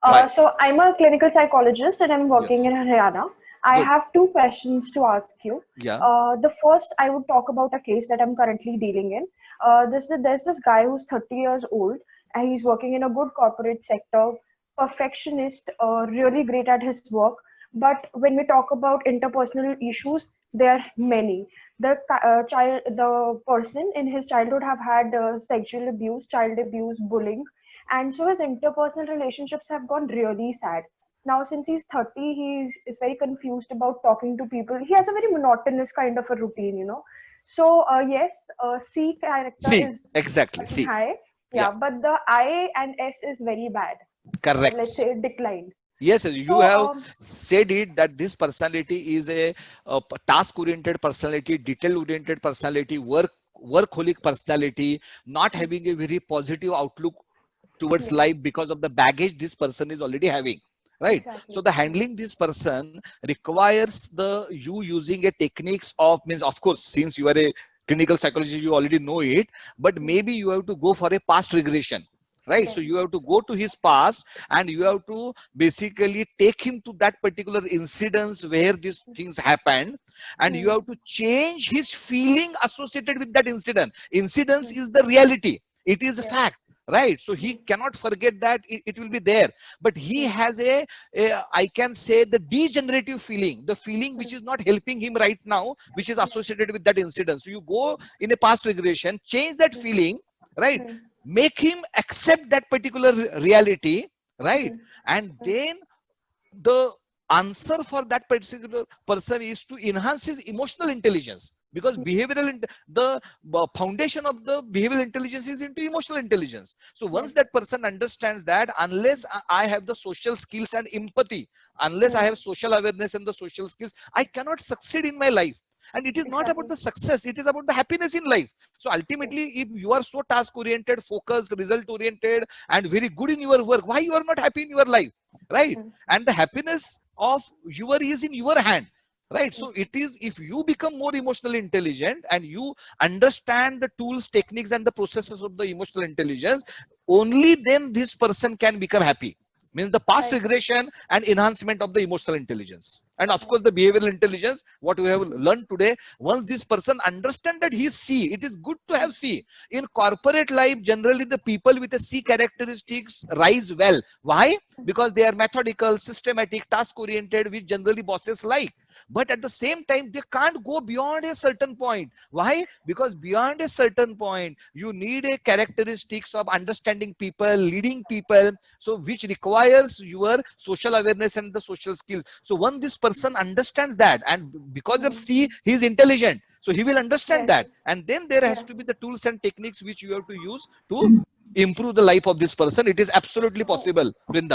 Right. So I'm a clinical psychologist and I'm working Yes. in Haryana. I Good. have two questions to ask you. Yeah. The first, I would talk about a case that I'm currently dealing in. There's this guy who's 30 years old and he's working in a good corporate sector, perfectionist, really great at his work. But when we talk about interpersonal issues, there are many. The person in his childhood have had sexual abuse, child abuse, bullying, and so his interpersonal relationships have gone really sad. Now since he's 30, is very confused about talking to people. He has a very monotonous kind of a routine, you know. So yes, C character See, is exactly. running See. high, Yeah. yeah, but the I and S is very bad, or let's Correct. say declined. Yes, you So have said it that this personality is a task-oriented personality, detail-oriented personality, workaholic personality, not having a very positive outlook towards yes, life because of the baggage this person is already having. Right. So exactly, the yeah. handling this person requires the you using a techniques of means of course since you are a clinical psychologist you already know it, but Mm. maybe you have to go for a past regression. Right. So Yes. you have to go to his past and you have to basically take him to that particular incidents where these things happened, and you Hmm. have to change his feeling associated with that incident. Incidents Hmm. is the reality, it is a Yes. fact. Right. So he Hmm. cannot forget that it will be there, but he Hmm. has a I can say the degenerative feeling, the feeling which Hmm. is not helping him right now, which is associated with that incident. So you go in a past regression, change that Hmm. feeling. Right. Hmm. Make him accept that particular reality. Right. Hmm. And Hmm. then the answer for that particular person is to enhance his emotional intelligence, because the foundation of the behavioral intelligence is into emotional intelligence. So once Yes. that person understands that unless I have the social skills and empathy, unless I Hmm. have social awareness and the social skills, I cannot succeed in my life. And it is not about Exactly. the success, it is about the happiness in life. So Yes. ultimately if you are so task oriented, focused, result oriented, and very good in your work, why you are not happy in your life? Right. Hmm. And the happiness of your is in your hand. Right. Hmm. So it is, if you become more emotionally intelligent and you understand the tools, techniques, and the processes of the emotional intelligence, only then this person can become happy. Means the I past agree. regression and enhancement of the emotional intelligence, and of course Right. the behavioral intelligence what we have Hmm. learned today. Once this person understand that he is C, it is good to Hmm. have C. In corporate life generally the people with the C characteristics rise well. Why? Because they are methodical, systematic, task oriented, which generally bosses like. But at the same time they can't go beyond a certain point. Why? Because beyond a certain point you need a characteristics of understanding people, leading people, so which requires your social awareness and the social skills. So once this person understands that, and because of Hmm. C he is intelligent, so he will understand Yes. that, and then there has Yeah. to be the tools and techniques which you have to use to improve the life of this person. It is absolutely So possible, Vrinda.